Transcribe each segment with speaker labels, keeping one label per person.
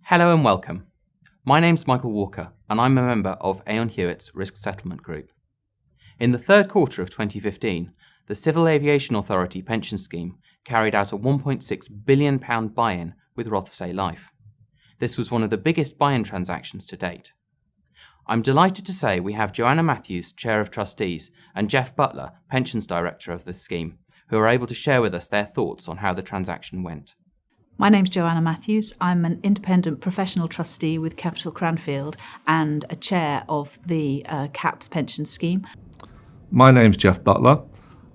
Speaker 1: Hello and welcome. My name's Michael Walker and I'm a member of Aon Hewitt's Risk Settlement Group. In the third quarter of 2015, the Civil Aviation Authority pension scheme carried out a £1.6 billion buy-in with Rothesay Life. This was one of the biggest buy-in transactions to date. I'm delighted to say we have Joanna Matthews, Chair of Trustees, and Jeff Butler, Pensions Director of the scheme, who are able to share with us their thoughts on how the transaction went.
Speaker 2: My name's Joanna Matthews. I'm an independent professional trustee with Capital Cranfield and a chair of the CAPS pension scheme.
Speaker 3: My name's Jeff Butler.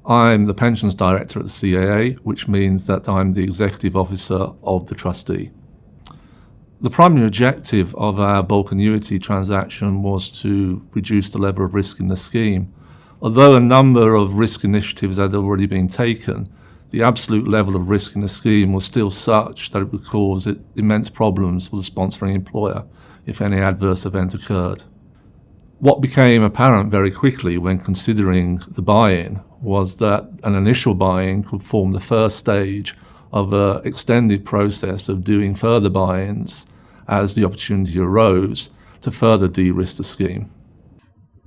Speaker 3: I'm the Pensions Director at the CAA, which means that I'm the Executive Officer of the trustee. The primary objective of our bulk annuity transaction was to reduce the level of risk in the scheme. Although a number of risk initiatives had already been taken, the absolute level of risk in the scheme was still such that it would cause immense problems for the sponsoring employer if any adverse event occurred. What became apparent very quickly when considering the buy-in was that an initial buy-in could form the first stage of an extended process of doing further buy-ins as the opportunity arose to further de-risk the scheme.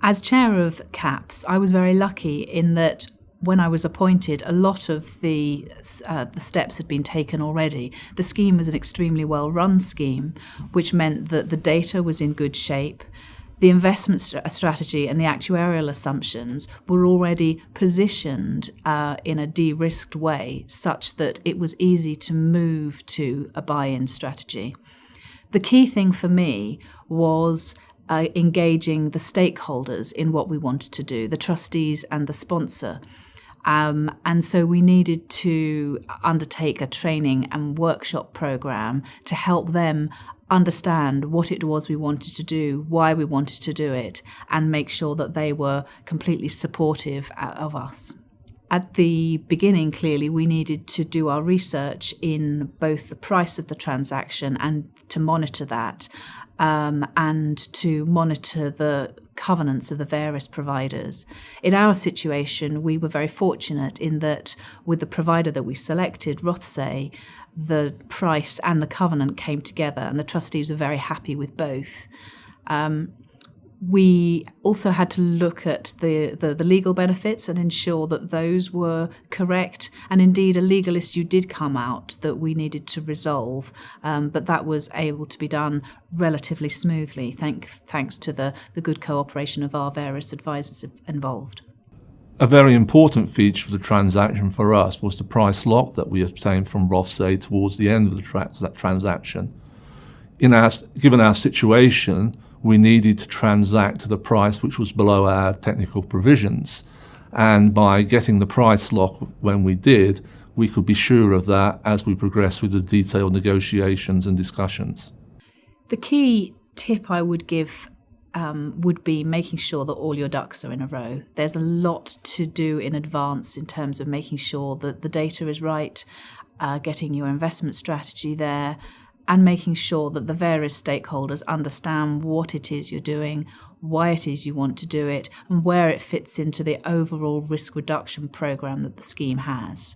Speaker 2: As chair of CAPS, I was very lucky in that when I was appointed, a lot of the steps had been taken already. The scheme was an extremely well-run scheme, which meant that the data was in good shape. The investment strategy and the actuarial assumptions were already positioned in a de-risked way, such that it was easy to move to a buy-in strategy. The key thing for me was engaging the stakeholders in what we wanted to do, the trustees and the sponsor. And so we needed to undertake a training and workshop program to help them understand what it was we wanted to do, why we wanted to do it, and make sure that they were completely supportive of us. At the beginning, clearly, we needed to do our research in both the price of the transaction and to monitor that, and to monitor the covenants of the various providers. In our situation, we were very fortunate in that with the provider that we selected, Rothesay, the price and the covenant came together and the trustees were very happy with both. We also had to look at the legal benefits and ensure that those were correct. And indeed, a legal issue did come out that we needed to resolve, but that was able to be done relatively smoothly, thanks to the good cooperation of our various advisors involved.
Speaker 3: A very important feature of the transaction for us was the price lock that we obtained from Rothesay towards the end of that transaction. Given our situation, we needed to transact at a price which was below our technical provisions. And by getting the price lock when we did, we could be sure of that as we progressed with the detailed negotiations and discussions.
Speaker 2: The key tip I would give would be making sure that all your ducks are in a row. There's a lot to do in advance in terms of making sure that the data is right, getting your investment strategy there, and making sure that the various stakeholders understand what it is you're doing, why it is you want to do it, and where it fits into the overall risk reduction program that the scheme has.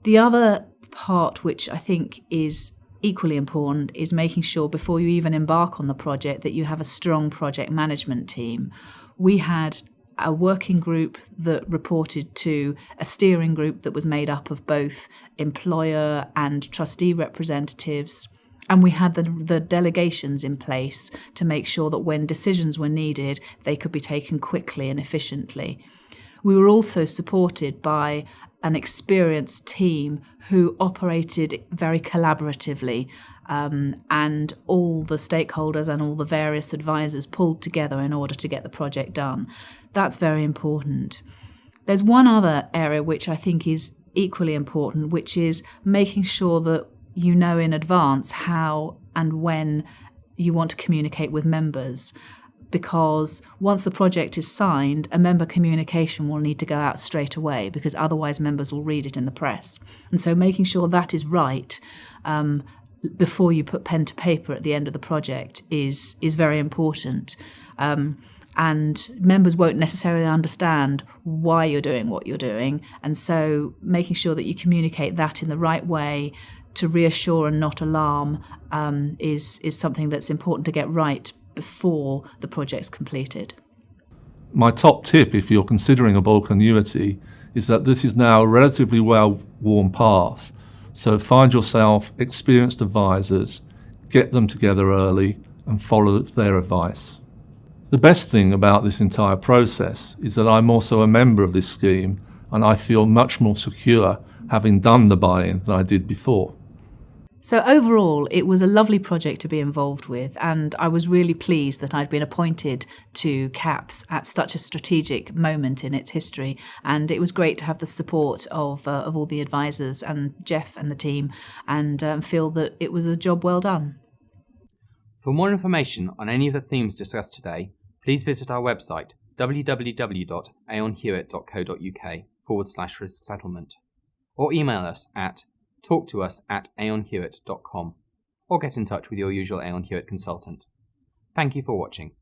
Speaker 2: The other part, which I think is equally important, is making sure before you even embark on the project that you have a strong project management team. We had a working group that reported to a steering group that was made up of both employer and trustee representatives. And we had the delegations in place to make sure that when decisions were needed, they could be taken quickly and efficiently. We were also supported by an experienced team who operated very collaboratively, and all the stakeholders and all the various advisors pulled together in order to get the project done. That's very important. There's one other area which I think is equally important, which is making sure that you know in advance how and when you want to communicate with members. Because once the project is signed, a member communication will need to go out straight away, because otherwise members will read it in the press. And so making sure that is right before you put pen to paper at the end of the project is very important. And members won't necessarily understand why you're doing what you're doing. And so making sure that you communicate that in the right way to reassure and not alarm is something that's important to get right before the project's completed.
Speaker 3: My top tip, if you're considering a bulk annuity, is that this is now a relatively well-worn path. So find yourself experienced advisors, get them together early, and follow their advice. The best thing about this entire process is that I'm also a member of this scheme, and I feel much more secure having done the buy-in than I did before.
Speaker 2: So overall, it was a lovely project to be involved with, and I was really pleased that I'd been appointed to CAPS at such a strategic moment in its history, and it was great to have the support of all the advisors and Jeff and the team, and feel that it was a job well done.
Speaker 1: For more information on any of the themes discussed today, please visit our website www.aonhewitt.co.uk/risk settlement, or email us at talktous@aonhewitt.com, or get in touch with your usual Aon Hewitt consultant. Thank you for watching.